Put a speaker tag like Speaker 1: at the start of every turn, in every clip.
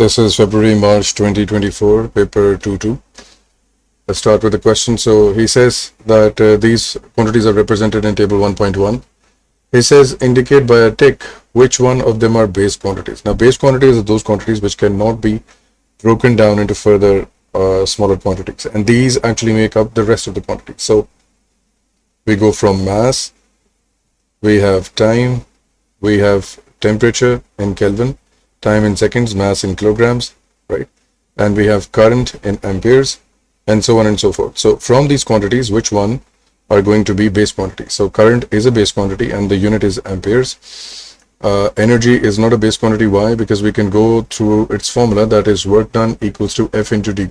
Speaker 1: This is February-March 2024, paper 2-2. Let's start with the question. So he says that these quantities are represented in table 1.1. He says indicate by a tick which one of them are base quantities. Now base quantities are those quantities which cannot be broken down into further smaller quantities, and these actually make up the rest of the quantities. So we go from mass, we have time, we have temperature in Kelvin, time in seconds, mass in kilograms, right? And we have current in amperes, and so on and so forth. So from these quantities, which one are going to be base quantities? So current is a base quantity and the unit is amperes. Energy is not a base quantity. Why? Because we can go through its formula, that is work done equals to F into D.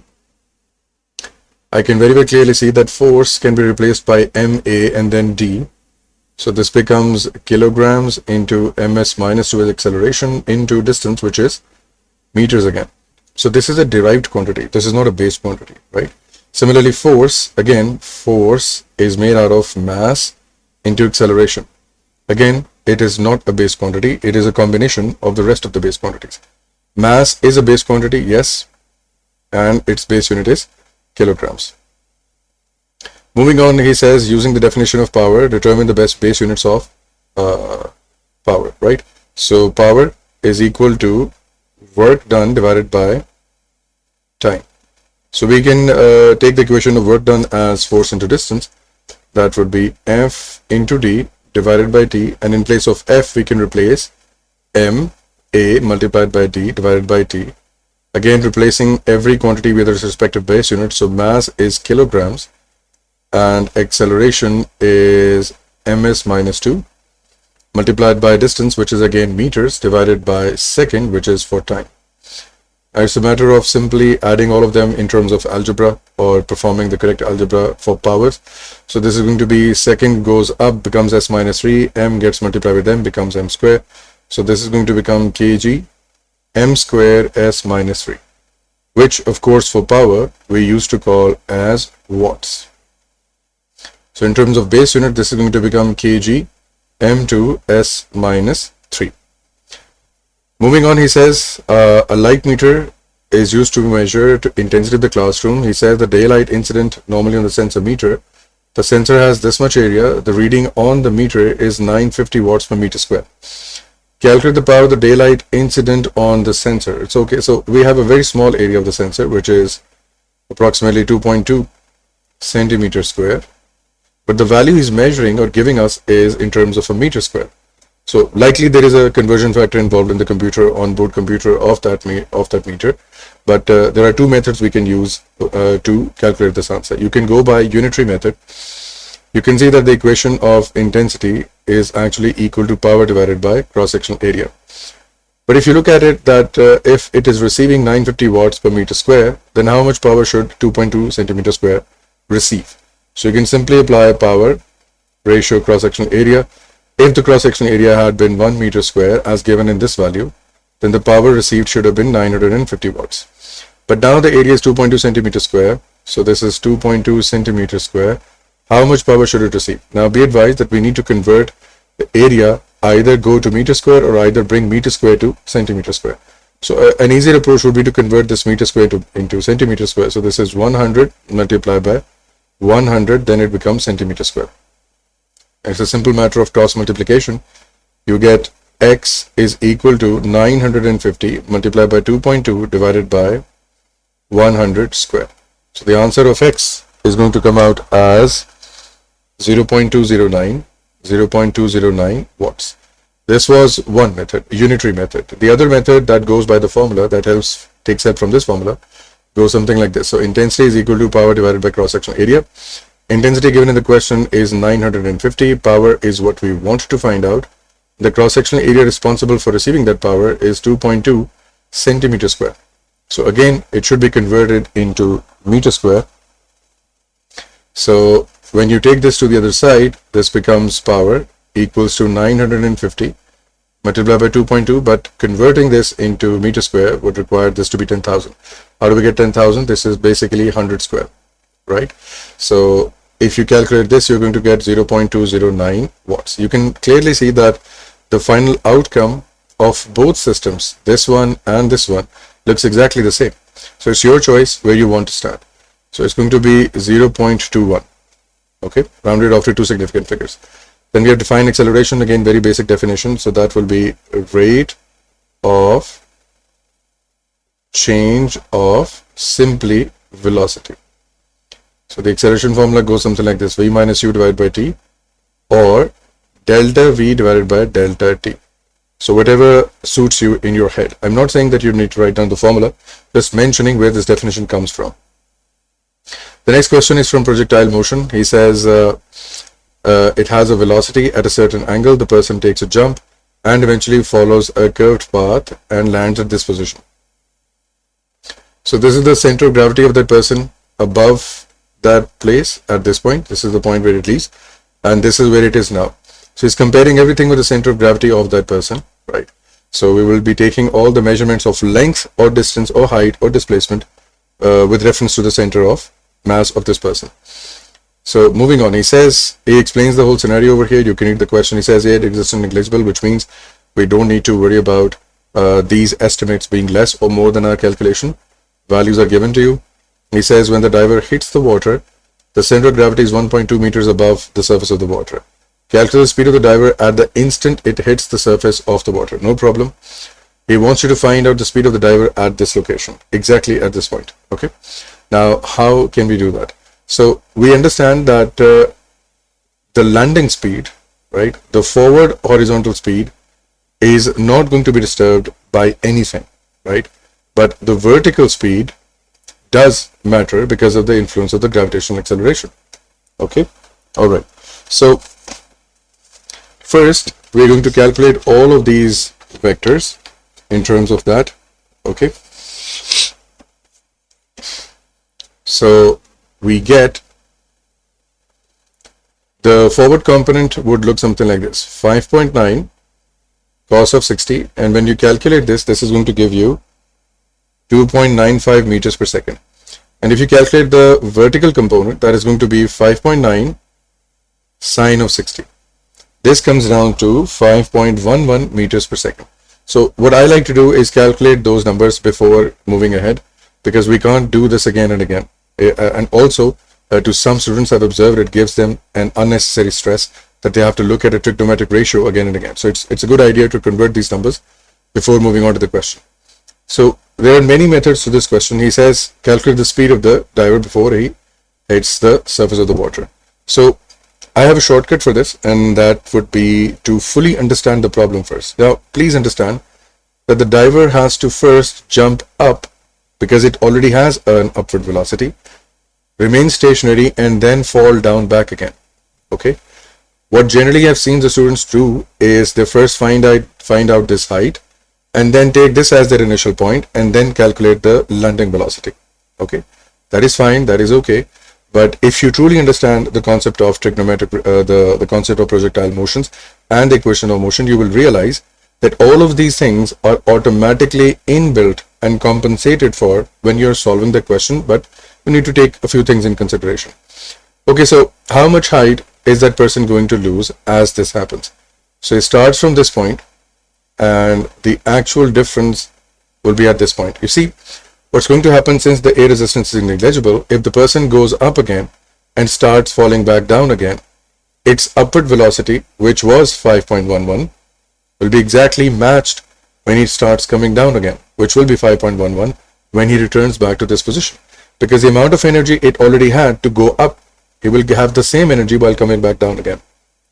Speaker 1: I can very clearly see that force can be replaced by MA and then D. So this becomes kilograms into ms minus 2 as acceleration into distance, which is meters again. So this is a derived quantity. This is not a base quantity, right? Similarly, force, again, force is made out of mass into acceleration. Again, it is not a base quantity. It is a combination of the rest of the base quantities. Mass is a base quantity, yes, and its base unit is kilograms. Moving on, he says, using the definition of power, determine the best base units of power, right? So power is equal to work done divided by time. So we can take the equation of work done as force into distance. That would be F into D divided by T, and in place of F we can replace M A multiplied by D divided by T. Again, replacing every quantity with its respective base unit. So mass is kilograms and acceleration is ms minus 2 multiplied by distance, which is again meters, divided by second, which is for time. It's a matter of simply adding all of them in terms of algebra or performing the correct algebra for powers. So this is going to be second goes up, becomes s minus 3, m gets multiplied with m, becomes m square. So this is going to become kg m square s minus 3, which of course for power we used to call as watts. So in terms of base unit, this is going to become kg m2 s minus 3. Moving on, he says a light meter is used to measure intensity of the classroom. He says the daylight incident normally on the sensor meter. The sensor has this much area. The reading on the meter is 950 watts per meter square. Calculate the power of the daylight incident on the sensor. It's okay. So we have a very small area of the sensor, which is approximately 2.2 centimeter square. But the value he's measuring or giving us is in terms of a meter square. So likely there is a conversion factor involved in the computer, onboard computer of that meter. But there are two methods we can use to calculate this answer. You can go by unitary method. You can see that the equation of intensity is actually equal to power divided by cross-sectional area. But if you look at it, that if it is receiving 950 watts per meter square, then how much power should 2.2 centimeter square receive? So you can simply apply power ratio cross-sectional area. If the cross-sectional area had been 1 meter square as given in this value, then the power received should have been 950 watts. But now the area is 2.2 centimeter square. So this is 2.2 centimeter square. How much power should it receive? Now be advised that we need to convert the area, either go to meter square or either bring meter square to centimeter square. So an easier approach would be to convert this meter square into centimeter square. So this is 100 multiplied by 100, then it becomes centimeter square. It's a simple matter of cross multiplication. You get x is equal to 950 multiplied by 2.2 divided by 100 square. So the answer of x is going to come out as 0.209 watts. This was one method, unitary method. The other method that goes by the formula that takes help from this formula goes something like this. So intensity is equal to power divided by cross-sectional area. Intensity given in the question is 950. Power is what we want to find out. The cross-sectional area responsible for receiving that power is 2.2 centimeter square. So again, it should be converted into meter square. So when you take this to the other side, this becomes power equals to 950 multiplied by 2.2, but converting this into meter square would require this to be 10,000. How do we get 10,000? This is basically 100 square, right? So if you calculate this, you're going to get 0.209 watts. You can clearly see that the final outcome of both systems, this one and this one, looks exactly the same. So it's your choice where you want to start. So it's going to be 0.21. Okay, rounded off to two significant figures. Then we have defined acceleration, again very basic definition. So that will be rate of change of simply velocity. So the acceleration formula goes something like this: v minus u divided by t, or delta v divided by delta t. So whatever suits you in your head. I'm not saying that you need to write down the formula, just mentioning where this definition comes from. The next question is from projectile motion. He says it has a velocity at a certain angle. The person takes a jump and eventually follows a curved path and lands at this position. So this is the center of gravity of that person above that place at this point. This is the point where it leaves, and this is where it is now. So he's comparing everything with the center of gravity of that person, right? So we will be taking all the measurements of length or distance or height or displacement with reference to the center of mass of this person. So moving on, he explains the whole scenario over here. You can read the question. He says it exists in negligible, which means we don't need to worry about these estimates being less or more than our calculation. Values are given to you. He says when the diver hits the water, the center of gravity is 1.2 meters above the surface of the water. Calculate the speed of the diver at the instant it hits the surface of the water. No problem. He wants you to find out the speed of the diver at this location, exactly at this point. Okay. Now, how can we do that? So we understand that the landing speed, right, the forward horizontal speed is not going to be disturbed by anything, right? But the vertical speed does matter because of the influence of the gravitational acceleration. Okay. All right. So first, we're going to calculate all of these vectors in terms of that. Okay. So we get the forward component would look something like this: 5.9 cos of 60, and when you calculate this, this is going to give you 2.95 meters per second. And if you calculate the vertical component, that is going to be 5.9 sine of 60. This comes down to 5.11 meters per second. So what I like to do is calculate those numbers before moving ahead, because we can't do this again and again. And also, to some students I've observed, it gives them an unnecessary stress that they have to look at a trigonometric ratio again and again. So it's a good idea to convert these numbers before moving on to the question. So there are many methods to this question. He says calculate the speed of the diver before he hits the surface of the water. So I have a shortcut for this, and that would be to fully understand the problem first. Now, please understand that the diver has to first jump up because it already has an upward velocity, remain stationary, and then fall down back again. Okay. What generally I've seen the students do is they first find out this height, and then take this as their initial point, and then calculate the landing velocity. Okay, that is fine, that is okay. But if you truly understand the concept of trigonometric, the concept of projectile motions and the equation of motion, you will realize that all of these things are automatically inbuilt and compensated for when you're solving the question, but you need to take a few things in consideration. Okay, so how much height is that person going to lose as this happens? So it starts from this point, and the actual difference will be at this point. You see, what's going to happen, since the air resistance is negligible, if the person goes up again and starts falling back down again, its upward velocity, which was 5.11, will be exactly matched when he starts coming down again, which will be 5.11 when he returns back to this position. Because the amount of energy it already had to go up, he will have the same energy while coming back down again.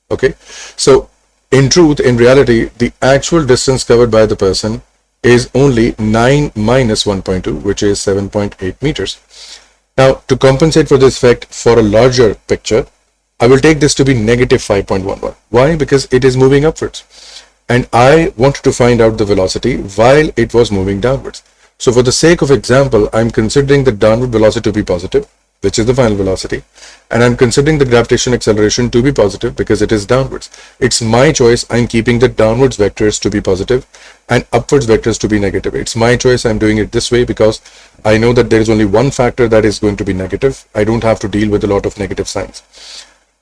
Speaker 1: Okay, so in truth, in reality, the actual distance covered by the person is only 9 minus 1.2, which is 7.8 meters. Now, to compensate for this effect for a larger picture, I will take this to be negative 5.11. Why? Because it is moving upwards, and I wanted to find out the velocity while it was moving downwards. So for the sake of example, I'm considering the downward velocity to be positive, which is the final velocity, and I'm considering the gravitational acceleration to be positive because it is downwards. It's my choice. I'm keeping the downwards vectors to be positive and upwards vectors to be negative. It's my choice. I'm doing it this way because I know that there is only one factor that is going to be negative. I don't have to deal with a lot of negative signs.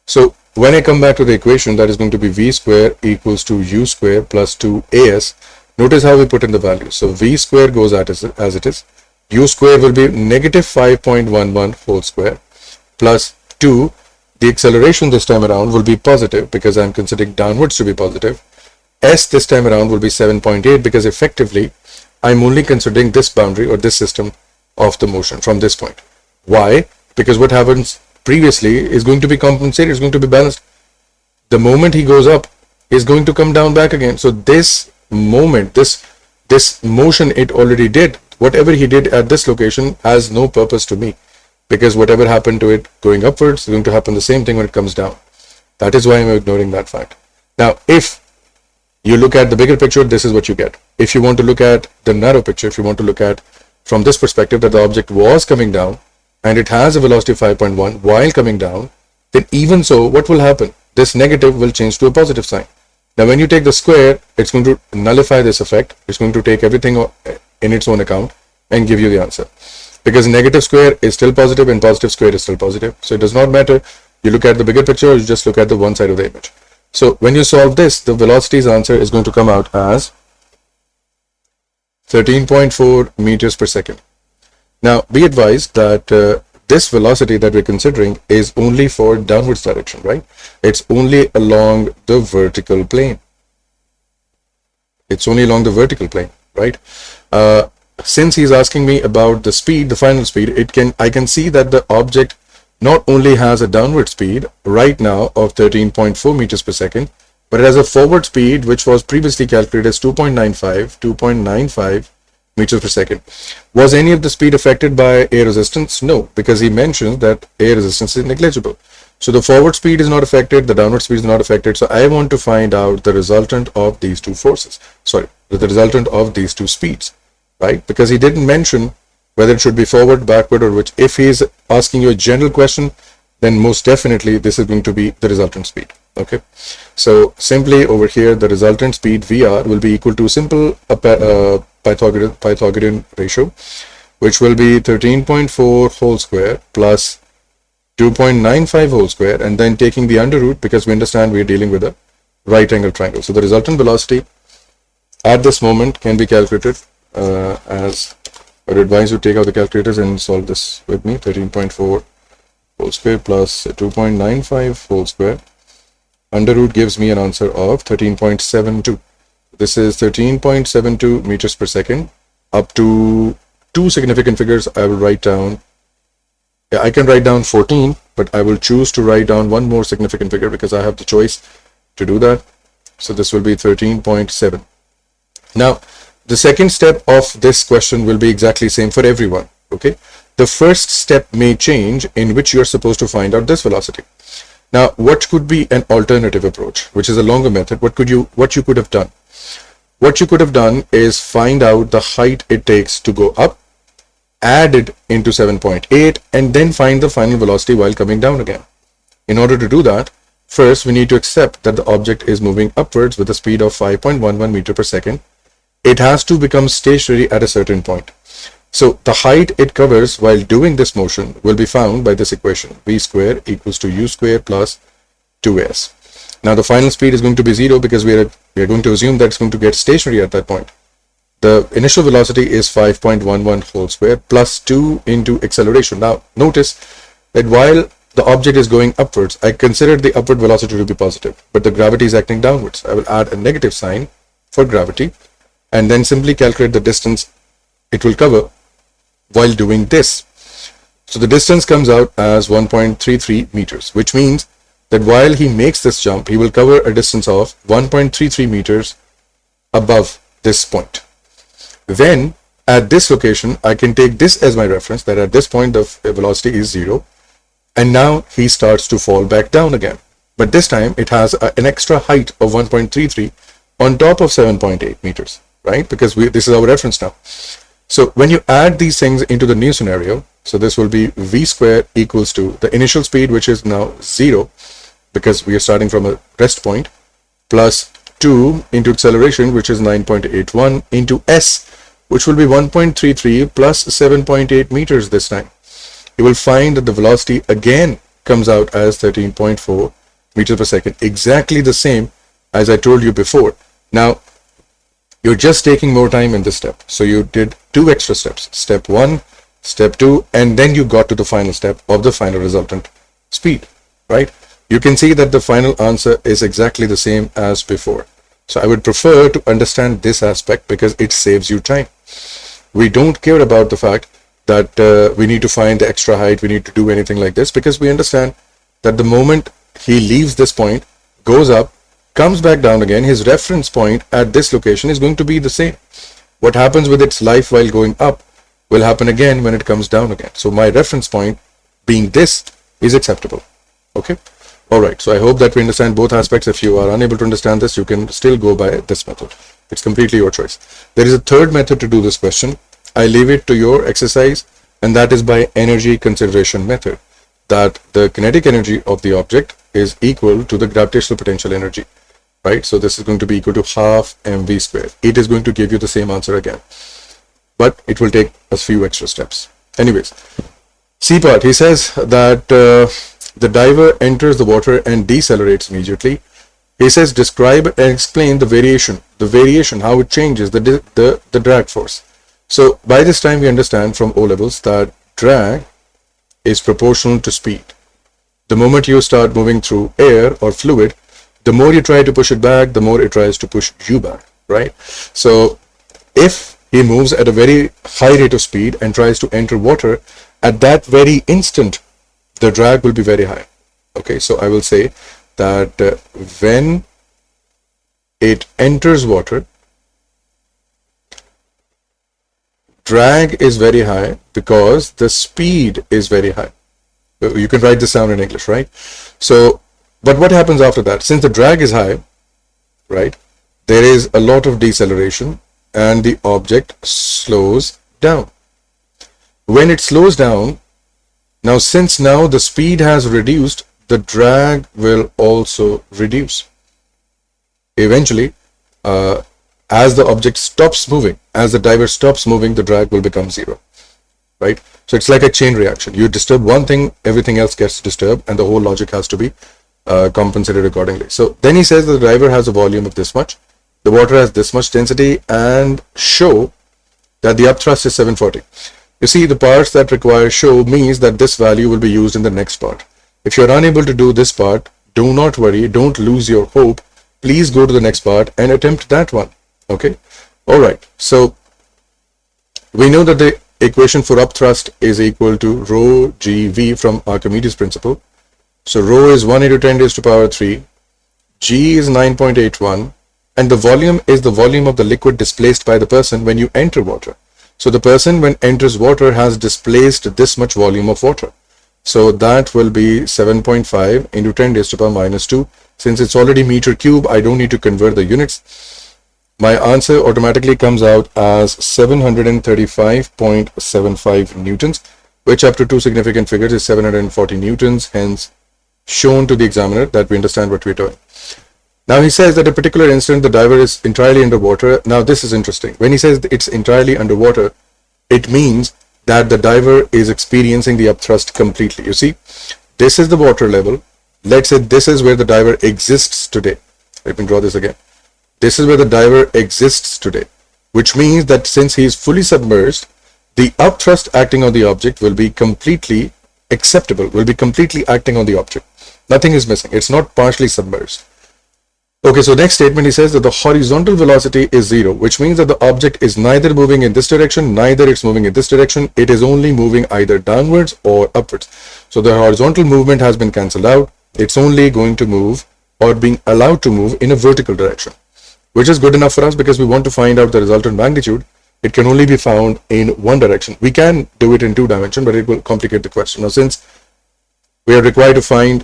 Speaker 1: So when I come back to the equation, that is going to be v square equals to u square plus 2as. Notice how we put in the value. So v square goes out as it is. U square will be negative 5.11 whole square plus 2. The acceleration this time around will be positive because I'm considering downwards to be positive. S this time around will be 7.8 because effectively I'm only considering this boundary or this system of the motion from this point. Why? Because what happens previously is going to be compensated, is going to be balanced. The moment he goes up, is going to come down back again. So this moment, this motion it already did. Whatever he did at this location has no purpose to me, because whatever happened to it going upwards is going to happen the same thing when it comes down. That is why I'm ignoring that fact. Now, if you look at the bigger picture, this is what you get. If you want to look at the narrow picture, if you want to look at from this perspective that the object was coming down and it has a velocity of 5.1 while coming down, then even so, what will happen? This negative will change to a positive sign. Now, when you take the square, it's going to nullify this effect. It's going to take everything in its own account and give you the answer. Because negative square is still positive and positive square is still positive. So it does not matter. You look at the bigger picture or you just look at the one side of the image. So when you solve this, the velocity's answer is going to come out as 13.4 meters per second. Now, be advised that this velocity that we're considering is only for downwards direction, right? It's only along the vertical plane. It's only along the vertical plane, right? Since he's asking me about the speed, the final speed, I can see that the object not only has a downward speed right now of 13.4 meters per second, but it has a forward speed which was previously calculated as 2.95 meters per second. Was any of the speed affected by air resistance? No, because he mentions that air resistance is negligible. So the forward speed is not affected, the downward speed is not affected. So I want to find out the resultant of these two forces. Sorry, the resultant of these two speeds, right? Because he didn't mention whether it should be forward, backward, or which. If he is asking you a general question, then most definitely this is going to be the resultant speed. Okay, so simply over here, the resultant speed VR will be equal to simple Pythagorean ratio, which will be 13.4 whole square plus 2.95 whole square, and then taking the under root, because we understand we are dealing with a right angle triangle. So the resultant velocity at this moment can be calculated as I would advise you take out the calculators and solve this with me. 13.4 whole square plus 2.95 whole square. Under root gives me an answer of 13.72. This is 13.72 meters per second. Up to two significant figures I will write down. Yeah, I can write down 14, but I will choose to write down one more significant figure because I have the choice to do that. So this will be 13.7. Now, the second step of this question will be exactly same for everyone. Okay. The first step may change in which you are supposed to find out this velocity. Now, what could be an alternative approach, which is a longer method? What you could have done? What you could have done is find out the height it takes to go up, add it into 7.8, and then find the final velocity while coming down again. In order to do that, first we need to accept that the object is moving upwards with a speed of 5.11 meter per second. It has to become stationary at a certain point. So the height it covers while doing this motion will be found by this equation. V square equals to U square plus 2S. Now the final speed is going to be 0 because we are going to assume that it's going to get stationary at that point. The initial velocity is 5.11 whole square plus 2 into acceleration. Now notice that while the object is going upwards, I considered the upward velocity to be positive, but the gravity is acting downwards. I will add a negative sign for gravity and then simply calculate the distance it will cover while doing this. So the distance comes out as 1.33 meters, which means that while he makes this jump, he will cover a distance of 1.33 meters above this point. Then at this location, I can take this as my reference, that at this point the velocity is 0, and now he starts to fall back down again. But this time it has an extra height of 1.33 on top of 7.8 meters, right? Because this is our reference now. So when you add these things into the new scenario, so this will be V square equals to the initial speed, which is now 0, because we are starting from a rest point, plus 2 into acceleration, which is 9.81, into S, which will be 1.33 plus 7.8 meters this time. You will find that the velocity again comes out as 13.4 meters per second, exactly the same as I told you before. Now, You're just taking more time in this step. So you did 2 extra steps, step 1, step 2, and then you got to the final step of the final resultant speed, right? You can see that the final answer is exactly the same as before. So I would prefer to understand this aspect because it saves you time. We don't care about the fact that we need to find the extra height, we need to do anything like this, because we understand that the moment he leaves this point, goes up, comes back down again, his reference point at this location is going to be the same. What happens with its life while going up will happen again when it comes down again. So my reference point being this is acceptable. Okay. All right. So I hope that we understand both aspects. If you are unable to understand this, you can still go by this method. It's completely your choice. There is a third method to do this question. I leave it to your exercise, and that is by energy consideration method, that the kinetic energy of the object is equal to the gravitational potential energy, right? So this is going to be equal to half mv squared. It is going to give you the same answer again, but it will take a few extra steps. Anyways, C part, he says that the diver enters the water and decelerates immediately. He says describe and explain the variation, how it changes the drag force. So by this time we understand from O levels that drag is proportional to speed. The moment you start moving through air or fluid, the more you try to push it back, the more it tries to push you back, right? So if he moves at a very high rate of speed and tries to enter water, at that very instant, the drag will be very high. Okay, so I will say that when it enters water, drag is very high because the speed is very high. You can write this down in English, right? So, but what happens after that? Since the drag is high, right, there is a lot of deceleration and the object slows down. When it slows down, now since now the speed has reduced, the drag will also reduce. Eventually, as the object stops moving, as the diver stops moving, the drag will become 0, right? So it's like a chain reaction. You disturb one thing, everything else gets disturbed, and the whole logic has to be compensated accordingly. So then he says that the diver has a volume of this much, the water has this much density, and show that the upthrust is 740. You see, the parts that require show means that this value will be used in the next part. If you're unable to do this part, do not worry, don't lose your hope. Please go to the next part and attempt that one. Okay. All right. So we know that the equation for upthrust is equal to rho GV from Archimedes principle. So rho is 1 into 10 raised to power 3. G is 9.81. And the volume is the volume of the liquid displaced by the person when you enter water. So the person when enters water has displaced this much volume of water. So that will be 7.5 into 10 raised to power minus 2. Since it's already meter cube, I don't need to convert the units. My answer automatically comes out as 735.75 newtons, which after 2 significant figures is 740 newtons, hence shown to the examiner that we understand what we're doing. Now he says that at a particular instant the diver is entirely underwater. Now this is interesting. When he says it's entirely underwater, it means that the diver is experiencing the upthrust completely. You see, this is the water level. Let's say this is where the diver exists today. Let me draw this again. This is where the diver exists today, which means that since he is fully submerged, the upthrust acting on the object will be completely acceptable, will be completely acting on the object. Nothing is missing. It's not partially submerged. Okay, so next statement, he says that the horizontal velocity is 0, which means that the object is neither moving in this direction, neither it's moving in this direction. It is only moving either downwards or upwards. So the horizontal movement has been cancelled out. It's only going to move or being allowed to move in a vertical direction, which is good enough for us because we want to find out the resultant magnitude. It can only be found in one direction. We can do it in 2 dimensions, but it will complicate the question. Now, since we are required to find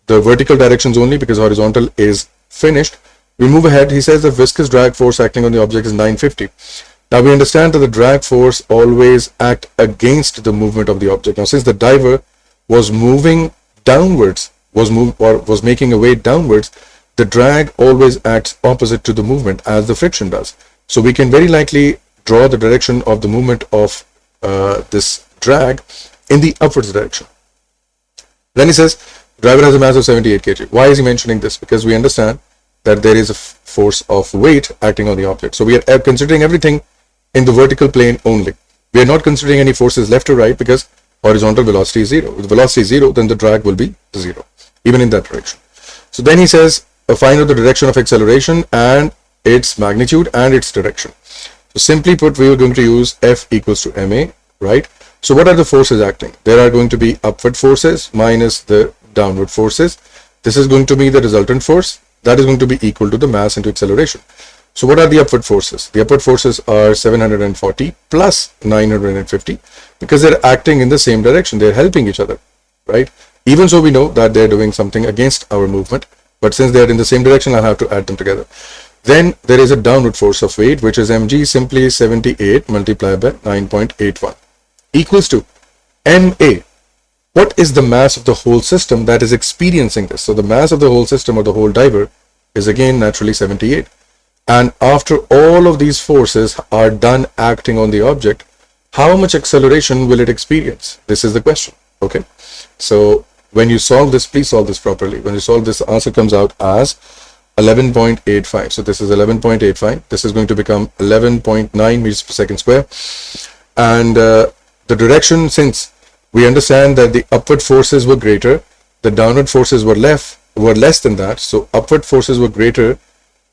Speaker 1: the vertical directions only because horizontal is finished, we move ahead. He says the viscous drag force acting on the object is 950. Now we understand that the drag force always act against the movement of the object. Now since the diver was moving downwards, was making a way downwards, the drag always acts opposite to the movement as the friction does. So we can very likely draw the direction of the movement of this drag in the upwards direction. Then he says driver has a mass of 78 kg. Why is he mentioning this? Because we understand that there is a force of weight acting on the object. So we are considering everything in the vertical plane only. We are not considering any forces left or right because horizontal velocity is 0. If the velocity is 0, then the drag will be 0, even in that direction. So then he says, find out the direction of acceleration and its magnitude and its direction. So simply put, we are going to use F equals to ma, right? So what are the forces acting? There are going to be upward forces minus the downward forces. This is going to be the resultant force. That is going to be equal to the mass into acceleration. So what are the upward forces? The upward forces are 740 plus 950 because they're acting in the same direction. They're helping each other, right? Even so, we know that they're doing something against our movement, but since they're in the same direction, I'll have to add them together. Then there is a downward force of weight, which is mg, simply 78 multiplied by 9.81 equals to ma. What is the mass of the whole system that is experiencing this? So the mass of the whole system or the whole diver is again naturally 78. And after all of these forces are done acting on the object, how much acceleration will it experience? This is the question. Okay. So when you solve this, please solve this properly. When you solve this, the answer comes out as 11.85. So this is 11.85. This is going to become 11.9 meters per second square. And the direction, since we understand that the upward forces were greater, the downward forces were less than that. So upward forces were greater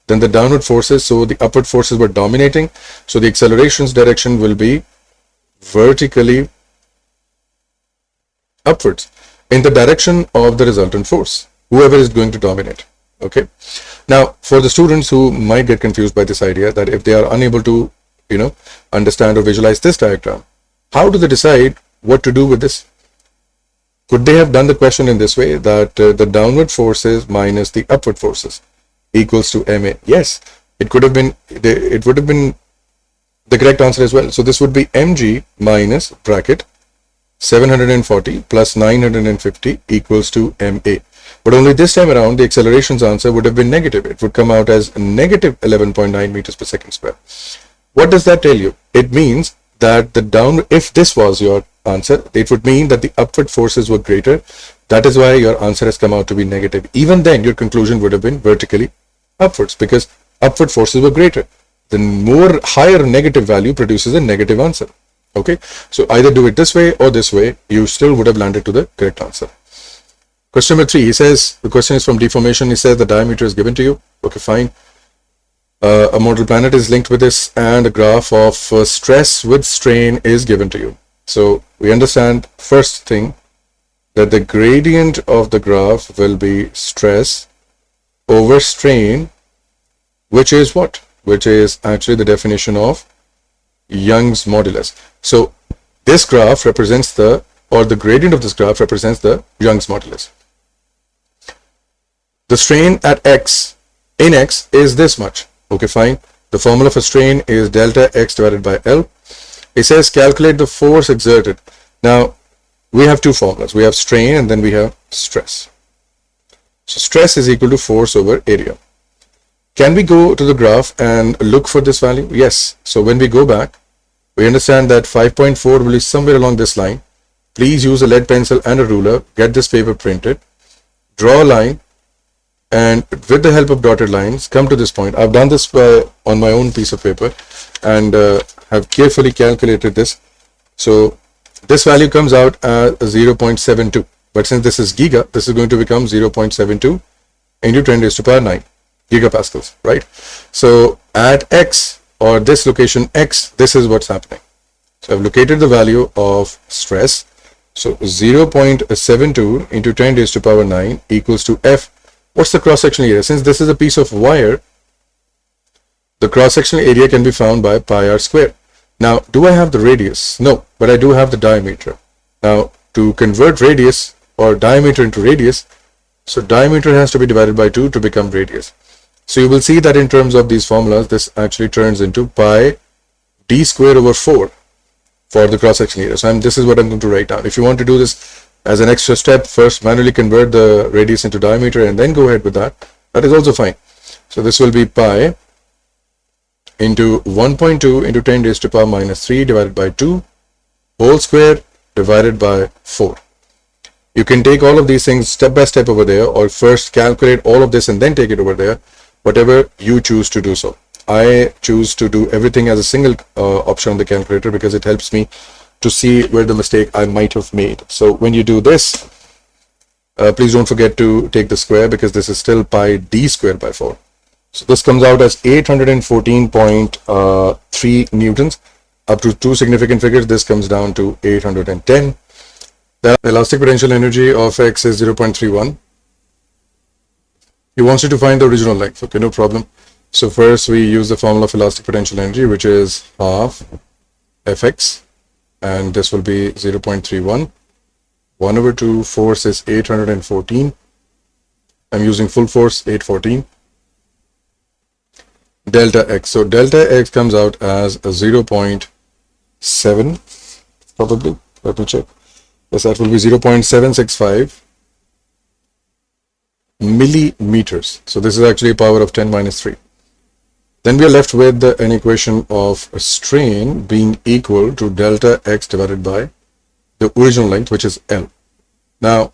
Speaker 1: than the downward forces. So the upward forces were dominating. So the acceleration's direction will be vertically upwards in the direction of the resultant force, whoever is going to dominate. Okay. Now, for the students who might get confused by this idea that if they are unable to, understand or visualize this diagram, how do they decide what to do with this? Could they have done the question in this way, that the downward forces minus the upward forces equals to ma? Yes, it could have been, it would have been the correct answer as well. So this would be mg minus bracket 740 plus 950 equals to ma. But only this time around, the acceleration's answer would have been negative. It would come out as negative 11.9 meters per second square. What does that tell you? It means that if this was your answer, it would mean that the upward forces were greater. That is why your answer has come out to be negative. Even then, your conclusion would have been vertically upwards because upward forces were greater. The higher negative value produces a negative answer. Okay, so either do it this way or this way, you still would have landed to the correct answer. Question number 3, he says, the question is from Deformation. He says the diameter is given to you. Okay, fine. A model planet is linked with this and a graph of stress with strain is given to you. So we understand first thing that the gradient of the graph will be stress over strain, which is what? Which is actually the definition of Young's modulus. So this graph represents the gradient of this graph represents the Young's modulus. The strain at x, in x, is this much. Okay, fine. The formula for strain is delta x divided by L. It says calculate the force exerted. Now, we have two formulas. We have strain and then we have stress. So stress is equal to force over area. Can we go to the graph and look for this value? Yes. So when we go back, we understand that 5.4 will be somewhere along this line. Please use a lead pencil and a ruler. Get this paper printed. Draw a line. And with the help of dotted lines, come to this point. I've done this on my own piece of paper and have carefully calculated this. So this value comes out as 0.72. But since this is giga, this is going to become 0.72 into 10 raised to power 9 gigapascals, right? So at x, or this location x, this is what's happening. So I've located the value of stress. So 0.72 into 10 raised to power 9 equals to F. What's the cross-sectional area? Since this is a piece of wire, the cross-sectional area can be found by pi r squared. Now, do I have the radius? No, but I do have the diameter. Now, to convert radius or diameter into radius, so diameter has to be divided by 2 to become radius. So you will see that in terms of these formulas, this actually turns into pi d squared over 4 for the cross-sectional area. So this is what I'm going to write down. If you want to do this as an extra step, first manually convert the radius into diameter and then go ahead with that. That is also fine. So this will be pi into 1.2 into 10 raised to power minus 3 divided by 2 whole square divided by 4. You can take all of these things step by step over there, or first calculate all of this and then take it over there. whatever you choose to do so. I choose to do everything as a single option on the calculator because it helps me to see where the mistake I might have made. So when you do this, please don't forget to take the square because this is still pi d squared by 4. So this comes out as 814.3 newtons. Up to two significant figures, this comes down to 810. The elastic potential energy of X is 0.31. He wants you to find the original length. Okay, no problem. So first we use the formula of elastic potential energy, which is half Fx, and this will be 0.31. 1 over 2, force is 814. I'm using full force, 814. Delta X. So delta X comes out as a 0.7, probably. Let me check. Yes, that will be 0.765 millimeters. So this is actually a power of 10 minus 3. Then we are left with an equation of a strain being equal to delta X divided by the original length, which is L. Now,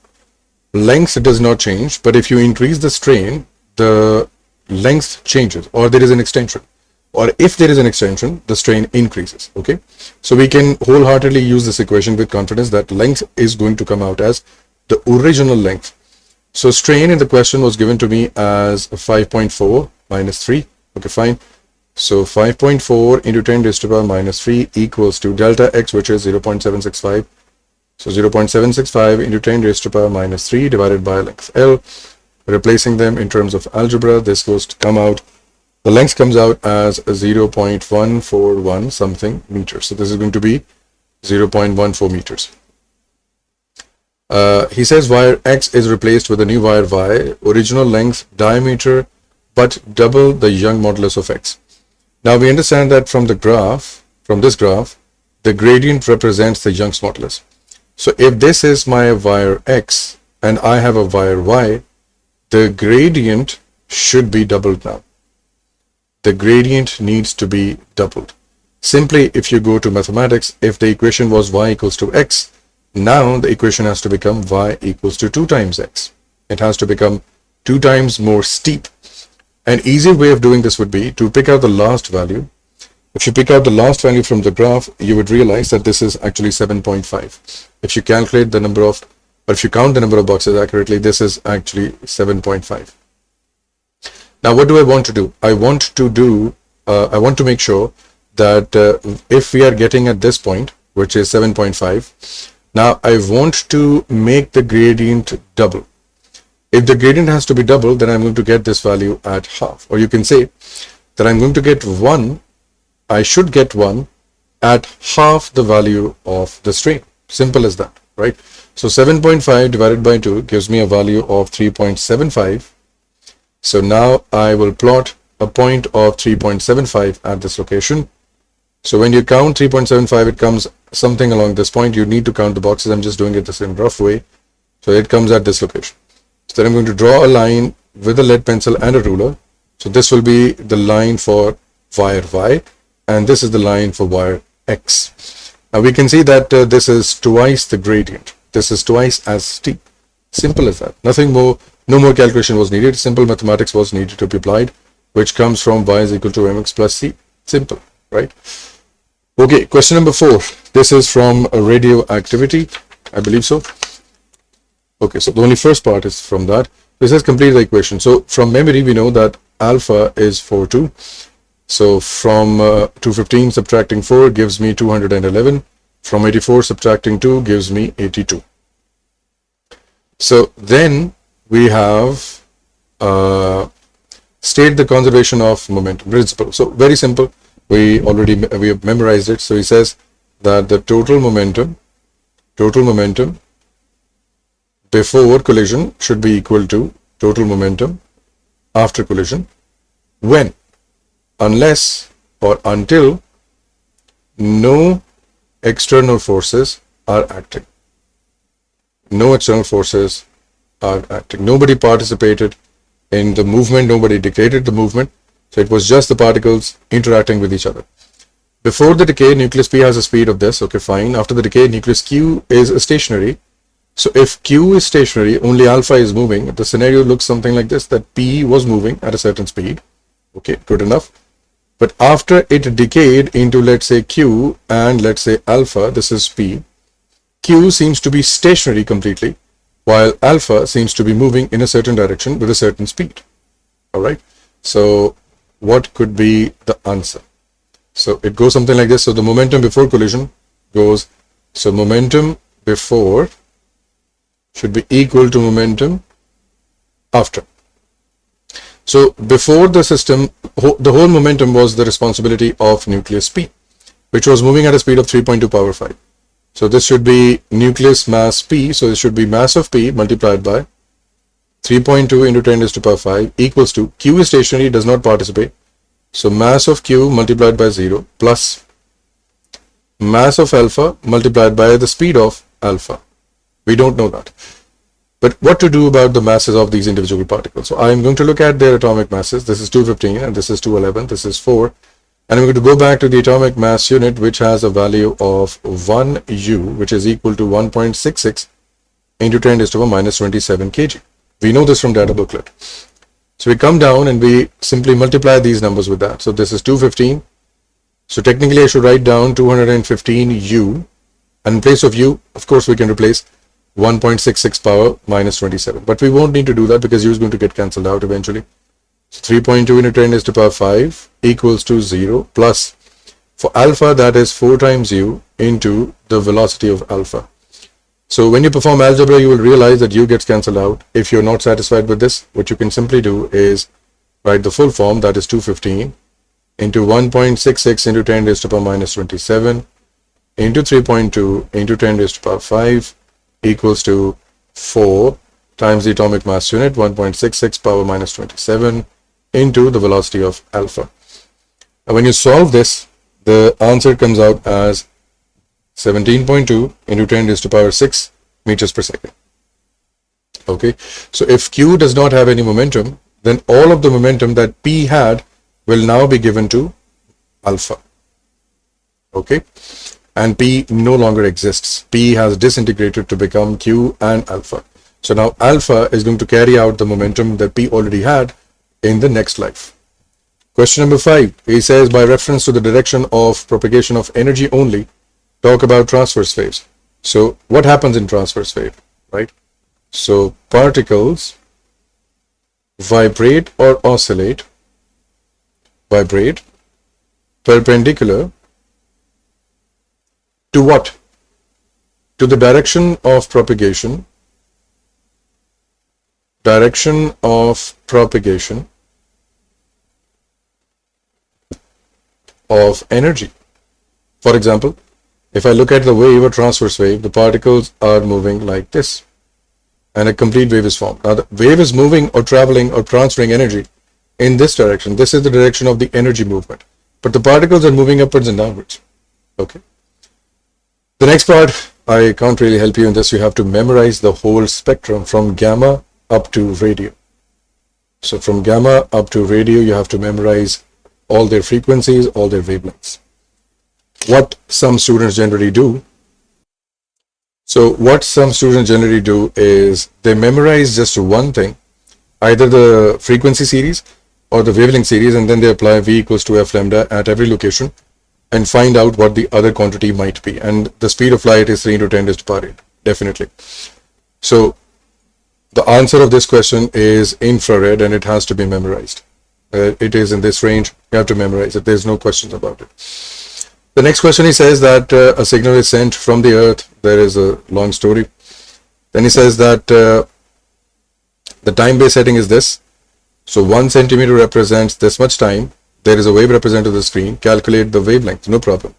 Speaker 1: length does not change, but if you increase the strain, the length changes, or there is an extension. Or if there is an extension, the strain increases. Okay, so we can wholeheartedly use this equation with confidence that length is going to come out as the original length. So strain in the question was given to me as 5.4 minus 3. Okay, fine. So 5.4 into 10 raised to the power minus 3 equals to delta X, which is 0.765. So 0.765 into 10 raised to the power minus 3 divided by length L. Replacing them in terms of algebra, this goes to come out. The length comes out as 0.141 something meters. So this is going to be 0.14 meters. He says wire X is replaced with a new wire Y, original length, diameter, but double the Young modulus of X. Now we understand that from the graph, from this graph, the gradient represents the Young's modulus. So if this is my wire X and I have a wire Y, the gradient should be doubled now. The gradient needs to be doubled. Simply, if you go to mathematics, if the equation was y equals to x, now the equation has to become y equals to 2 times x. It has to become 2 times more steep. An easy way of doing this would be to pick out the last value. If you pick out the last value from the graph, you would realize that this is actually 7.5. If you calculate the number of, or if you count the number of boxes accurately, this is actually 7.5. Now, what do I want to do? I want to make sure that if we are getting at this point, which is 7.5, now I want to make the gradient double. If the gradient has to be double, then I'm going to get this value at half. Or you can say that I'm going to get 1, I should get 1 at half the value of the strain. Simple as that, right? So 7.5 divided by 2 gives me a value of 3.75. So now I will plot a point of 3.75 at this location. So when you count 3.75, it comes something along this point. You need to count the boxes. I'm just doing it this in rough way. So it comes at this location. So then I'm going to draw a line with a lead pencil and a ruler. So this will be the line for wire Y, and this is the line for wire X. Now we can see that this is twice the gradient. This is twice as steep. Simple as that. Nothing more. No more calculation was needed. Simple mathematics was needed to be applied, which comes from y is equal to mx plus c. Simple, right? Okay, question number 4. This is from radioactivity, I believe so. Okay, so the only first part is from that. This has completed the equation. So from memory, we know that alpha is 42. So from 215 subtracting 4 gives me 211. From 84 subtracting 2 gives me 82. So then we have state the conservation of momentum principle. So very simple. We have memorized it. So he says that the total momentum before collision should be equal to total momentum after collision when, unless or until no external forces are acting. No external forces are acting. Nobody participated in the movement. Nobody dictated the movement. So it was just the particles interacting with each other. Before the decay, nucleus P has a speed of this. Okay, fine. After the decay, nucleus Q is stationary So if Q is stationary, only alpha is moving, the scenario looks something like this, that P was moving at a certain speed. Okay, good enough. But after it decayed into, let's say, Q and let's say alpha, this is P, Q seems to be stationary completely, while alpha seems to be moving in a certain direction with a certain speed. All right. So what could be the answer? So it goes something like this. So the momentum before collision goes, so momentum before should be equal to momentum after. So before the system, the whole momentum was the responsibility of nucleus P, which was moving at a speed of 3.2 power 5. So this should be nucleus mass P. So it should be mass of P multiplied by 3.2 into 10 raised to power 5 equals to, Q is stationary, does not participate. So mass of Q multiplied by 0 plus mass of alpha multiplied by the speed of alpha. We don't know that. But what to do about the masses of these individual particles? So I am going to look at their atomic masses. This is 215 and this is 211. This is 4. And I'm going to go back to the atomic mass unit, which has a value of 1 U, which is equal to 1.66 into 10 raised to the minus 27 kg. We know this from data booklet. So we come down and we simply multiply these numbers with that. So this is 215. So technically I should write down 215 U. And in place of U, of course, we can replace 1.66 power minus 27. But we won't need to do that because U is going to get cancelled out eventually. So 3.2 into 10 raised to power 5 equals to 0 plus, for alpha, that is 4 times U into the velocity of alpha. So when you perform algebra, you will realize that U gets cancelled out. If you're not satisfied with this, what you can simply do is write the full form, that is 215 into 1.66 into 10 raised to power minus 27 into 3.2 into 10 raised to power 5 equals to 4 times the atomic mass unit, 1.66 power minus 27 into the velocity of alpha. And when you solve this, the answer comes out as 17.2 into 10 raised to power 6 meters per second. Okay, so if Q does not have any momentum, then all of the momentum that P had will now be given to alpha. Okay, and P no longer exists. P has disintegrated to become Q and alpha. So now alpha is going to carry out the momentum that P already had in the next life. Question number 5. He says, by reference to the direction of propagation of energy only, talk about transverse waves. So what happens in transverse wave, right? So particles vibrate or oscillate, vibrate perpendicular to what? To the direction of propagation, of energy. For example, if I look at the wave or transverse wave, the particles are moving like this and a complete wave is formed. Now the wave is moving or traveling or transferring energy in this direction. This is the direction of the energy movement, but the particles are moving upwards and downwards. Okay. The next part, I can't really help you in this. You have to memorize the whole spectrum from gamma up to radio. So from gamma up to radio, you have to memorize all their frequencies, all their wavelengths. What some students generally do, is they memorize just one thing, either the frequency series or the wavelength series, and then they apply V equals to F lambda at every location and find out what the other quantity might be. And the speed of light is 3 into 10 raised to power 8, definitely. So the answer of this question is infrared, and it has to be memorized. It is in this range. You have to memorize it. There's no questions about it. The next question, he says that a signal is sent from the earth. There is a long story. Then he says that the time-based setting is this. So 1 centimeter represents this much time. There is a wave represented on the screen. Calculate the wavelength. No problem.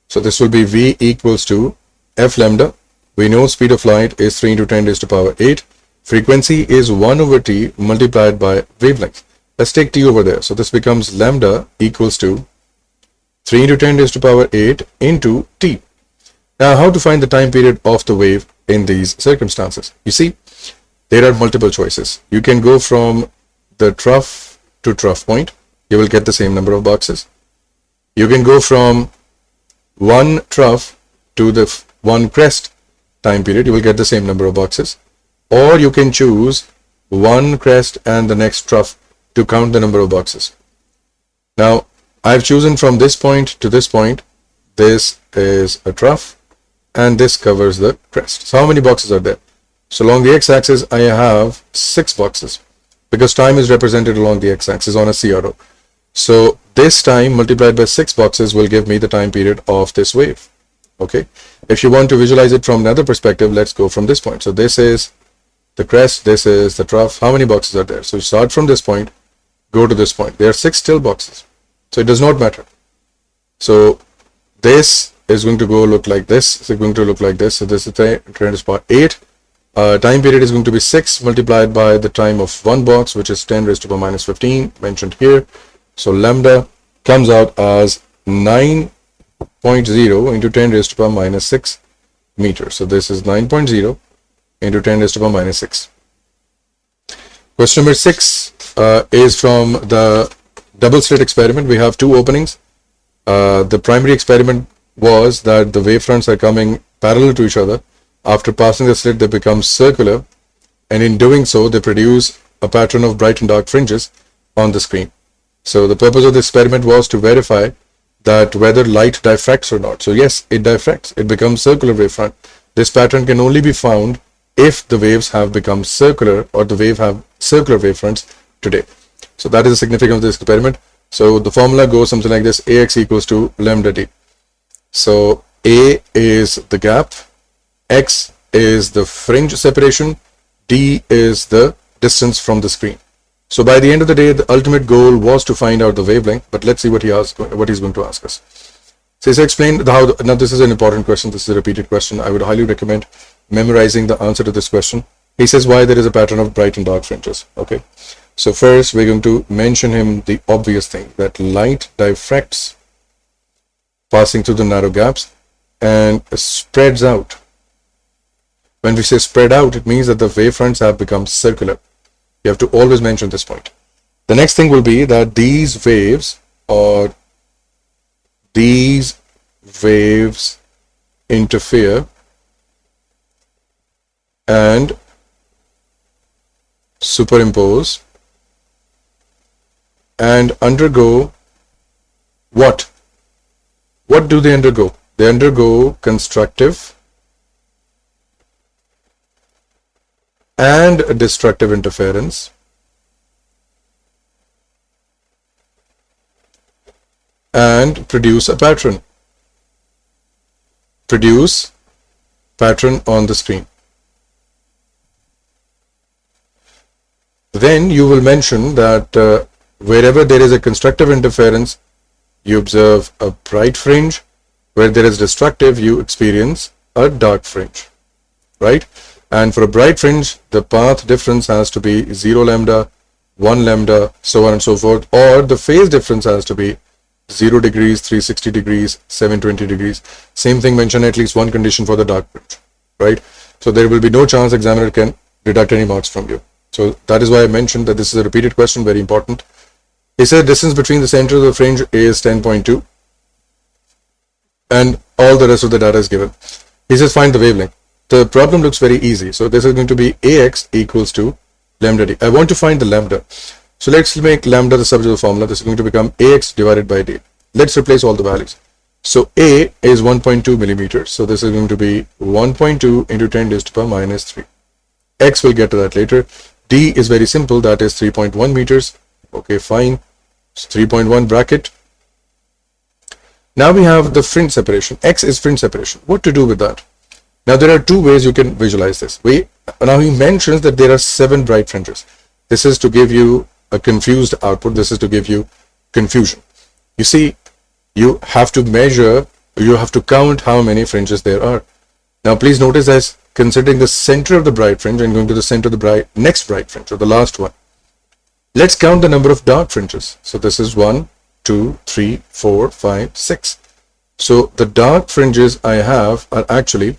Speaker 1: So this will be V equals to F lambda. We know speed of light is 3 into 10 raised to power 8. Frequency is 1 over T multiplied by wavelength. Let's take T over there. So this becomes lambda equals to 3 into 10 raised to power 8 into T. Now, how to find the time period of the wave in these circumstances? You see, there are multiple choices. You can go from the trough to trough point. You will get the same number of boxes. You can go from one trough to the one crest. time period, you will get the same number of boxes. Or you can choose one crest and the next trough to count the number of boxes. Now, I've chosen from this point to this point. This is a trough and this covers the crest. So how many boxes are there? So along the x-axis, I have 6 boxes because time is represented along the x-axis on a CRO. So this time multiplied by 6 boxes will give me the time period of this wave. Okay. If you want to visualize it from another perspective, let's go from this point. So this is the crest, this is the trough. How many boxes are there? So you start from this point, go to this point. There are 6 still boxes. So it does not matter. So this is going to go look like this. It's going to look like this. So this is the trend spot 8. Time period is going to be 6 multiplied by the time of one box, which is 10 raised to the power minus 15 mentioned here. So lambda comes out as 9.0 into 10 raised to the power minus 6 meters. So this is 9.0 into 10 raised to the power minus 6. Question number 6 is from the double-slit experiment. We have 2 openings. The primary experiment was that the wavefronts are coming parallel to each other. After passing the slit, they become circular, and in doing so, they produce a pattern of bright and dark fringes on the screen. So the purpose of the experiment was to verify that whether light diffracts or not. So yes, it diffracts. It becomes circular wavefront. This pattern can only be found if the waves have become circular or the wave have circular wavefronts today. So that is the significance of this experiment. So the formula goes something like this: AX equals to lambda D. So A is the gap, X is the fringe separation, D is the distance from the screen. So by the end of the day, the ultimate goal was to find out the wavelength, but let's see what he's going to ask us. So he's explained how, now this is an important question, this is a repeated question. I would highly recommend memorizing the answer to this question. He says why there is a pattern of bright and dark fringes. Okay. So first we're going to mention him the obvious thing, that light diffracts passing through the narrow gaps and spreads out. When we say spread out, it means that the wavefronts have become circular. You have to always mention this point. The next thing will be that these waves interfere and superimpose and undergo what? What do they undergo? They undergo constructive and destructive interference and produce a pattern. Produce pattern on the screen. Then you will mention that wherever there is a constructive interference, you observe a bright fringe. Where there is destructive, you experience a dark fringe, right? And for a bright fringe, the path difference has to be 0 lambda, 1 lambda, so on and so forth, or the phase difference has to be 0 degrees, 360 degrees, 720 degrees. Same thing, mention at least one condition for the dark fringe, right? So there will be no chance examiner can deduct any marks from you. So that is why I mentioned that this is a repeated question, very important. He said distance between the center of the fringe is 10.2 and all the rest of the data is given. He says find the wavelength. The problem looks very easy. So this is going to be AX equals to lambda D. I want to find the lambda. So let's make lambda the subject of the formula. This is going to become AX divided by D. Let's replace all the values. So A is 1.2 millimeters. So this is going to be 1.2 into 10 raised to the power minus 3. X will get to that later. D is very simple. That is 3.1 meters. Okay, fine. It's 3.1 bracket. Now we have the fringe separation. X is fringe separation. What to do with that? Now there are 2 ways you can visualize this. Now he mentions that there are 7 bright fringes. This is to give you a confused output. This is to give you confusion. You see, you have to measure, you have to count how many fringes there are. Now please notice as considering the center of the bright fringe and going to the center of the next bright fringe or the last one. Let's count the number of dark fringes. So this is 1, 2, 3, 4, 5, 6. So the dark fringes I have are actually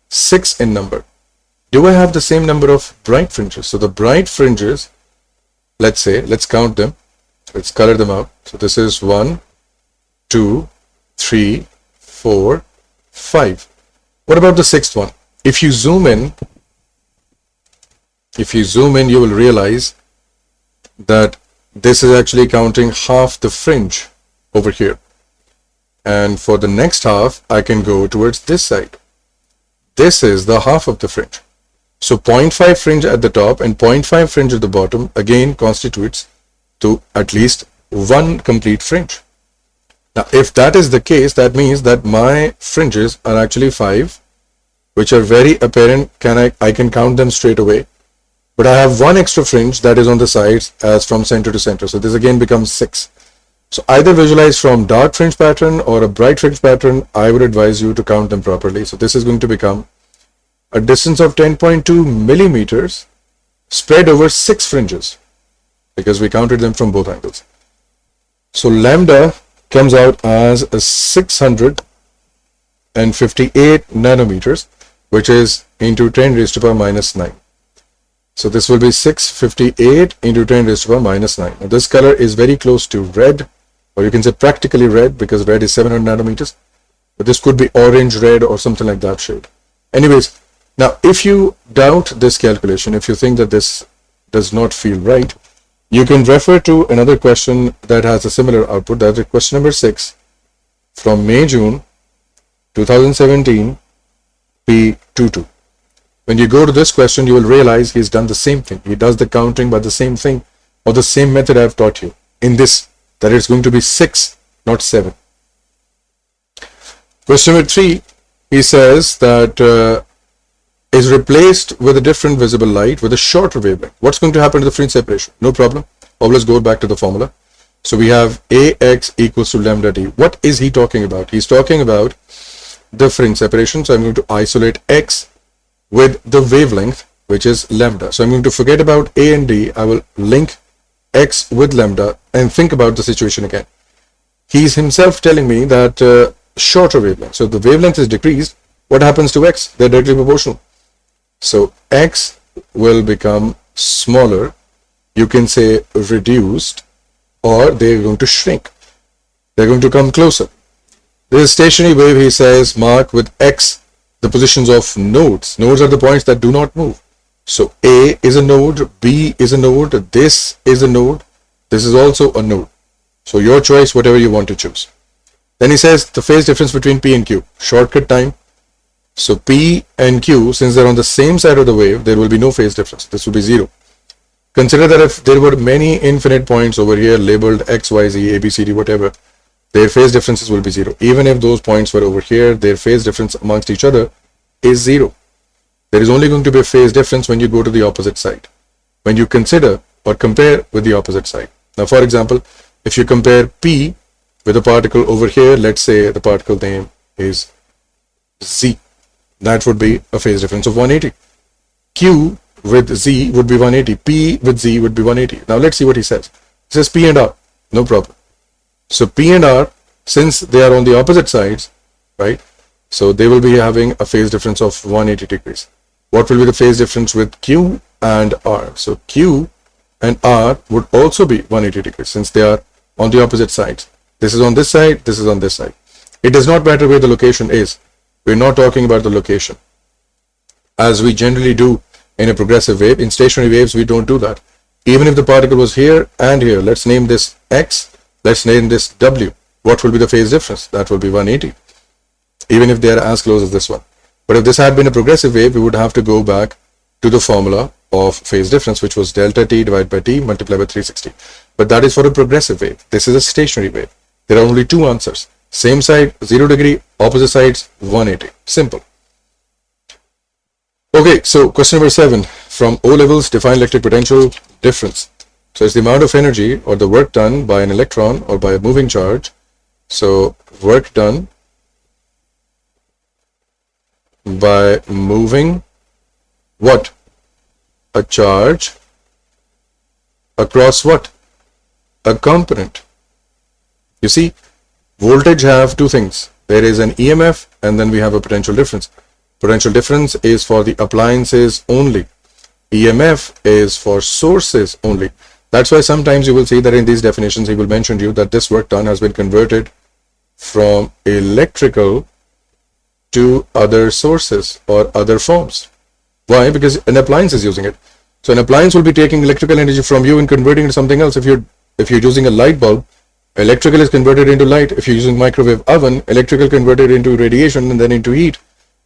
Speaker 1: 6 in number. Do I have the same number of bright fringes? So the bright fringes, let's count them. Let's color them out. So this is 1, 2, 3, 4, 5. What about the 6th one? if you zoom in, you will realize that this is actually counting half the fringe over here. And for the next half, I can go towards this side. This is the half of the fringe. So 0.5 fringe at the top and 0.5 fringe at the bottom again constitutes to at least one complete fringe. Now, if that is the case, that means that my fringes are actually 5, which are very apparent. I can count them straight away. But I have one extra fringe that is on the sides as from center to center. So this again becomes 6. So either visualize from dark fringe pattern or a bright fringe pattern. I would advise you to count them properly. So this is going to become a distance of 10.2 millimeters spread over 6 fringes because we counted them from both angles. So lambda comes out as a 658 nanometers, which is into 10 raised to power minus 9. So this will be 658 into 10 raised to power minus 9. Now this color is very close to red, or you can say practically red because red is 700 nanometers. But this could be orange red or something like that shade. Anyways, now if you doubt this calculation, if you think that this does not feel right, you can refer to another question that has a similar output. That is question number 6 from May-June 2017 P22. When you go to this question, you will realize he's done the same thing. He does the counting by the same thing or the same method I've taught you. In this, that it's going to be 6, not 7. Question number 3, he says that is replaced with a different visible light with a shorter wavelength. What's going to happen to the fringe separation? No problem. Always go back to the formula. So we have AX equals to lambda D. What is he talking about? He's talking about the fringe separation. So I'm going to isolate X with the wavelength, which is lambda. So I'm going to forget about A and D. I will link X with lambda and think about the situation again. He's himself telling me that shorter wavelength. So the wavelength is decreased. What happens to X? They're directly proportional. So X will become smaller. You can say reduced, or they're going to shrink. They're going to come closer. This is stationary wave, he says, mark with X the positions of nodes. Nodes are the points that do not move. So A is a node, B is a node, this is a node, this is also a node. So your choice, whatever you want to choose. Then he says the phase difference between P and Q. Shortcut time. So P and Q, since they're on the same side of the wave, there will be no phase difference. This will be 0. Consider that if there were many infinite points over here labeled X, Y, Z, A, B, C, D, whatever, their phase differences will be 0. Even if those points were over here, their phase difference amongst each other is 0. There is only going to be a phase difference when you go to the opposite side, when you consider or compare with the opposite side. Now, for example, if you compare P with a particle over here, let's say the particle name is Z. That would be a phase difference of 180. Q with Z would be 180. P with Z would be 180. Now let's see what he says. He says P and R. No problem. So P and R, since they are on the opposite sides, right? So they will be having a phase difference of 180 degrees. What will be the phase difference with Q and R? So Q and R would also be 180 degrees since they are on the opposite sides. This is on this side, this is on this side. It does not matter where the location is. We're not talking about the location, as we generally do in a progressive wave. In stationary waves, we don't do that. Even if the particle was here and here, let's name this X, let's name this W. What will be the phase difference? That will be 180, even if they are as close as this one. But if this had been a progressive wave, we would have to go back to the formula of phase difference, which was delta T divided by T multiplied by 360. But that is for a progressive wave. This is a stationary wave. There are only two answers. Same side, 0 degree, opposite sides, 180. Simple. Okay, so question number 7. From O levels, define electric potential difference. So it's the amount of energy or the work done by an electron or by a moving charge. So work done by moving what? A charge across what? A component. You see, voltage have two things. There is an EMF and then we have a potential difference. Potential difference is for the appliances only. EMF is for sources only. That's why sometimes you will see that in these definitions he will mention to you that this work done has been converted from electrical to other sources or other forms. Why? Because an appliance is using it. So an appliance will be taking electrical energy from you and converting it to something else. If you're using a light bulb, electrical is converted into light. If you're using microwave oven, electrical converted into radiation and then into heat.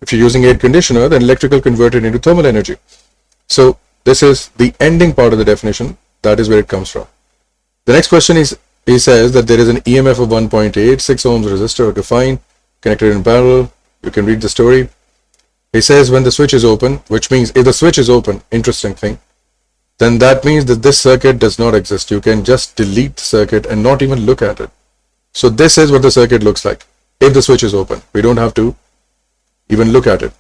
Speaker 1: If you're using air conditioner, then electrical converted into thermal energy. So this is the ending part of the definition. That is where it comes from. The next question is, he says that there is an EMF of 1.8, 6 ohms resistor, okay, fine, connected in parallel. You can read the story. He says when the switch is open, which means if the switch is open, interesting thing, then that means that this circuit does not exist. You can just delete the circuit and not even look at it. So this is what the circuit looks like if the switch is open. We don't have to even look at it.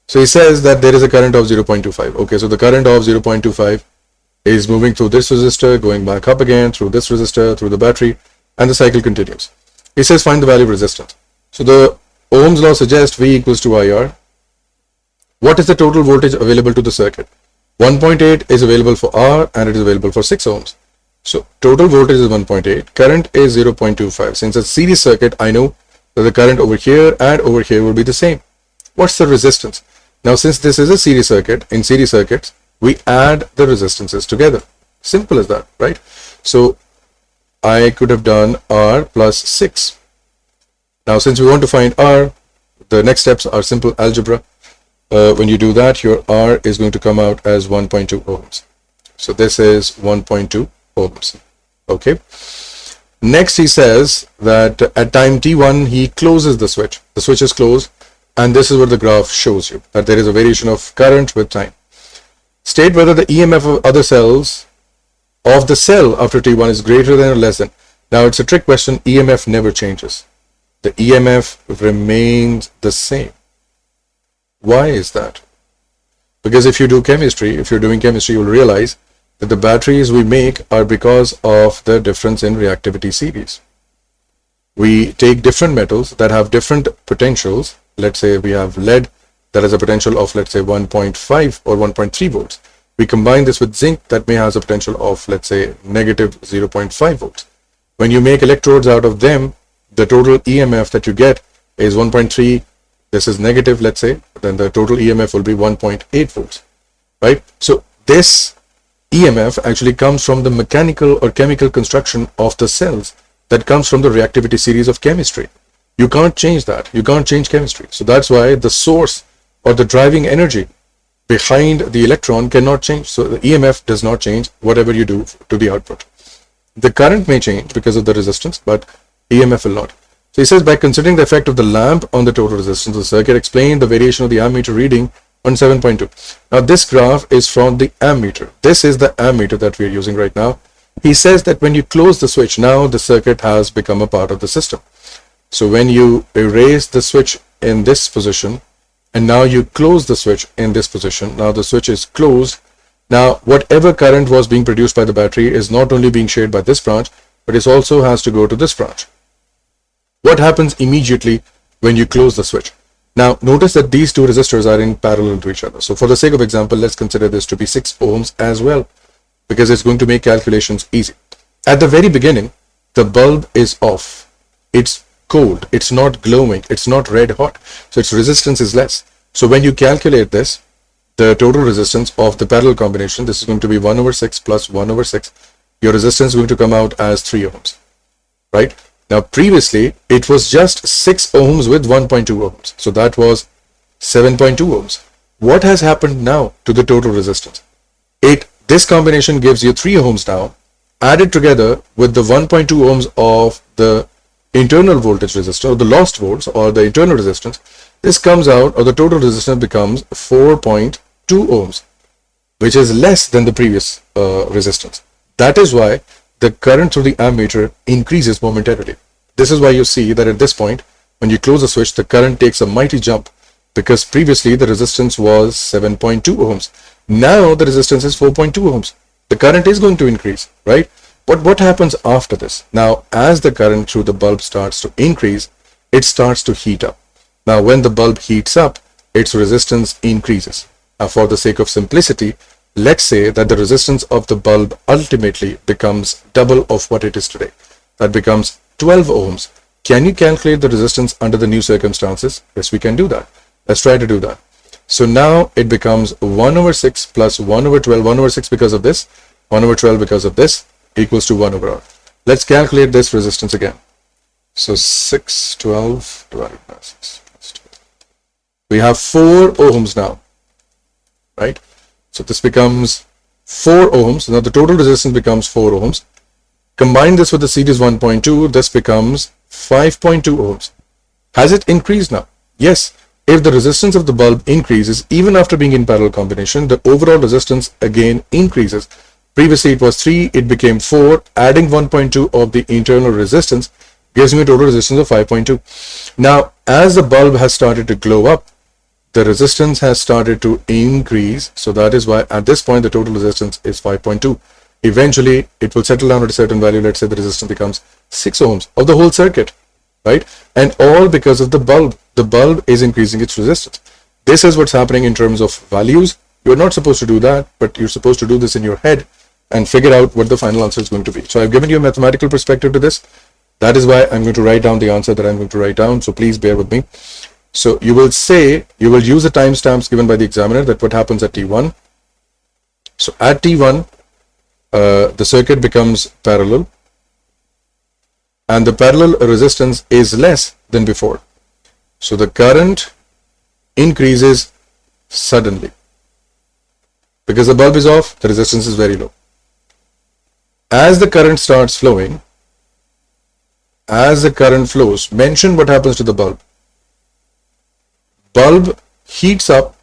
Speaker 1: So he says that there is a current of 0.25. Okay, so the current of 0.25 is moving through this resistor, going back up again, through this resistor, through the battery, and the cycle continues. He says find the value of resistance. So the Ohm's law suggests V equals to IR. What is the total voltage available to the circuit? 1.8 is available for R and it is available for 6 ohms. So total voltage is 1.8, current is 0.25. Since it's a series circuit, I know that the current over here and over here will be the same. What's the resistance? Now since this is a series circuit, in series circuits, we add the resistances together. Simple as that, right? So I could have done R plus 6. Now since we want to find R, the next steps are simple algebra. When you do that, your R is going to come out as 1.2 ohms. So this is 1.2 ohms. Okay. Next, he says that at time t1, he closes the switch. The switch is closed, and this is what the graph shows you, that there is a variation of current with time. State whether the EMF of other cells of the cell after t1 is greater than or less than. Now, it's a trick question. EMF never changes. The EMF remains the same. Why is that? Because if you're doing chemistry, you will realize that the batteries we make are because of the difference in reactivity series. We take different metals that have different potentials. Let's say we have lead that has a potential of, let's say, 1.5 or 1.3 volts. We combine this with zinc that may has a potential of, let's say, negative 0.5 volts. When you make electrodes out of them, the total EMF that you get is 1.3. This is negative, let's say, then the total EMF will be 1.8 volts, right? So this EMF actually comes from the mechanical or chemical construction of the cells that comes from the reactivity series of chemistry. You can't change that. You can't change chemistry. So that's why the source or the driving energy behind the electron cannot change. So the EMF does not change whatever you do to the output. The current may change because of the resistance, but EMF will not. So he says, by considering the effect of the lamp on the total resistance of the circuit, explain the variation of the ammeter reading on 7.2. Now this graph is from the ammeter. This is the ammeter that we are using right now. He says that when you close the switch, now the circuit has become a part of the system. So when you erase the switch in this position, and now you close the switch in this position, now the switch is closed. Now whatever current was being produced by the battery is not only being shared by this branch, but it also has to go to this branch. What happens immediately when you close the switch? Now notice that these two resistors are in parallel to each other. So for the sake of example, let's consider this to be 6 ohms as well, because it's going to make calculations easy. At the very beginning, the bulb is off. It's cold. It's not glowing. It's not red hot. So its resistance is less. So when you calculate this, the total resistance of the parallel combination, this is going to be 1 over 6 plus 1 over 6. Your resistance is going to come out as 3 ohms, right? Now previously it was just 6 ohms with 1.2 ohms. So that was 7.2 ohms. What has happened now to the total resistance? This combination gives you 3 ohms now, added together with the 1.2 ohms of the internal voltage resistor, or the lost volts, or the internal resistance. This comes out, or the total resistance becomes 4.2 ohms, which is less than the previous resistance. That is why the current through the ammeter increases momentarily. This is why you see that at this point, when you close the switch, the current takes a mighty jump, because previously the resistance was 7.2 ohms. Now the resistance is 4.2 ohms. The current is going to increase, right? But what happens after this? Now, as the current through the bulb starts to increase, it starts to heat up. Now, when the bulb heats up, its resistance increases. Now, for the sake of simplicity, let's say that the resistance of the bulb ultimately becomes double of what it is today. That becomes 12 ohms. Can you calculate the resistance under the new circumstances? Yes, we can do that. Let's try to do that. So now it becomes 1 over 6 plus 1 over 12, 1 over 6 because of this, 1 over 12 because of this, equals to 1 over R. Let's calculate this resistance again. So 612 divided by 6 plus 12. We have 4 ohms now, right? So this becomes 4 ohms. Now the total resistance becomes 4 ohms. Combine this with the series 1.2, this becomes 5.2 ohms. Has it increased now? Yes. If the resistance of the bulb increases, even after being in parallel combination, the overall resistance again increases. Previously it was 3, it became 4. Adding 1.2 of the internal resistance gives me a total resistance of 5.2. Now, as the bulb has started to glow up, the resistance has started to increase. So that is why at this point the total resistance is 5.2. Eventually it will settle down at a certain value. Let's say the resistance becomes 6 ohms of the whole circuit, right? And all because of the bulb. The bulb is increasing its resistance. This is what's happening in terms of values. You're not supposed to do that, but you're supposed to do this in your head and figure out what the final answer is going to be. So I've given you a mathematical perspective to this. That is why I'm going to write down the answer that I'm going to write down. So please bear with me. So you will say, you will use the timestamps given by the examiner, that what happens at T1. So at T1, the circuit becomes parallel and the parallel resistance is less than before. So the current increases suddenly. Because the bulb is off, the resistance is very low. As the current starts flowing, as the current flows, mention what happens to the bulb. Bulb heats up,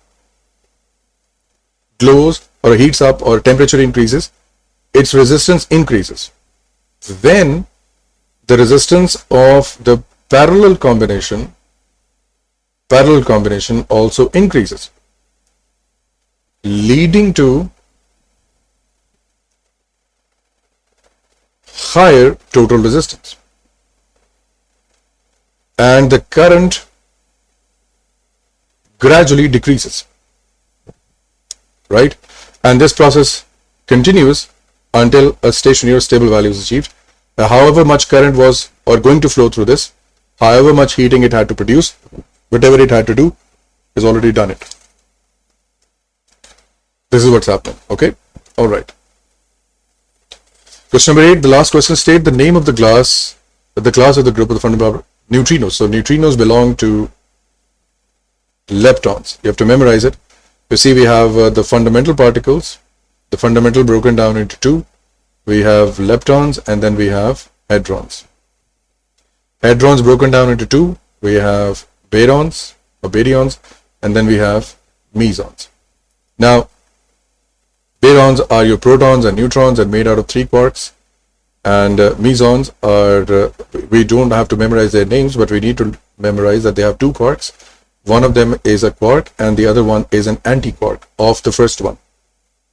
Speaker 1: glows, or heats up, or temperature increases, its resistance increases. Then the resistance of the parallel combination also increases, leading to higher total resistance. And the current gradually decreases, right? And this process continues until a stationary or stable value is achieved. However much current was or going to flow through this, however much heating it had to produce, whatever it had to do is already done it. This is what's happening. Okay, all right. Question number 8, the last question, state the name of the class of the group of the fundamental neutrinos. So neutrinos belong to leptons. You have to memorize it. You see we have the fundamental particles, the fundamental broken down into 2. We have leptons and then we have hadrons. Hadrons broken down into 2. We have barons or baryons and then we have mesons. Now barons are your protons and neutrons and made out of 3 quarks, and mesons are, we don't have to memorize their names, but we need to memorize that they have 2 quarks. One of them is a quark and the other one is an anti-quark of the first one.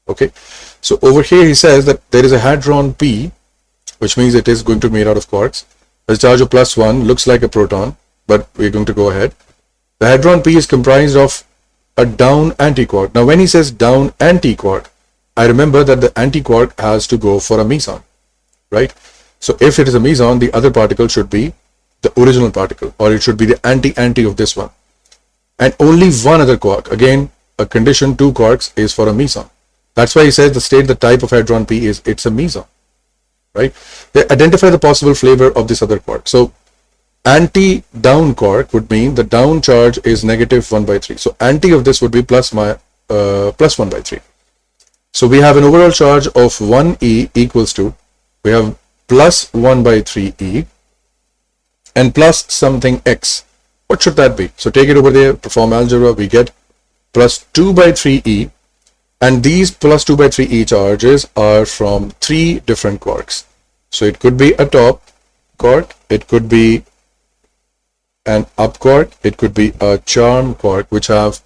Speaker 1: Okay, so over here he says that there is a hadron P, which means it is going to be made out of quarks. The charge of +1 looks like a proton, but we're going to go ahead. The hadron P is comprised of a down antiquark. Now when he says down antiquark, I remember that the antiquark has to go for a meson, right? So if it is a meson, the other particle should be the original particle, or it should be the anti-anti of this one. And only one other quark, again a condition, 2 quarks is for a meson. That's why he says the state the type of hadron P is it's a meson, right? They identify the possible flavor of this other quark. So anti-down quark would mean the down charge is -1/3. So anti of this would be +1/3. So we have an overall charge of 1e equals to, we have +1/3e and plus something x. What should that be? So take it over there, perform algebra, we get +2/3e, and these +2/3e charges are from 3 different quarks. So it could be a top quark, it could be an up quark, it could be a charm quark, which have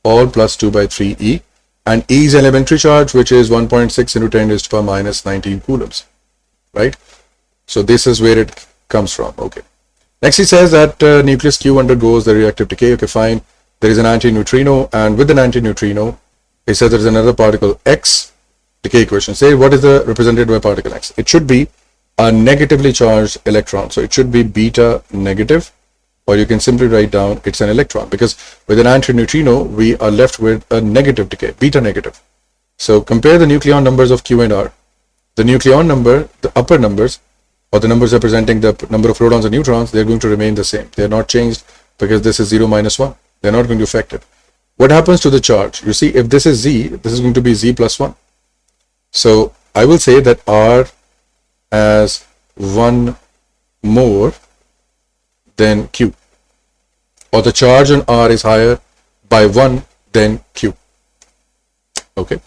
Speaker 1: all +2/3e, and E is elementary charge, which is 1.6 into 10 raised to the power -19 coulombs, right? So this is where it comes from. Okay. Next he says that nucleus Q undergoes the reactive decay. Okay, fine. There is an antineutrino, and with an antineutrino, he says there is another particle X. Decay equation. Say what is the represented by particle X? It should be a negatively charged electron. So it should be beta negative, or you can simply write down it's an electron, because with an antineutrino, we are left with a negative decay, beta negative. So compare the nucleon numbers of Q and R. The nucleon number, the upper numbers, or the numbers representing the number of protons and neutrons, they're going to remain the same. They're not changed because this is 0 minus 1. They're not going to affect it. What happens to the charge? You see, if this is Z, this is going to be Z plus 1. So I will say that R has 1 more than Q, or the charge on R is higher by 1 than Q. Okay.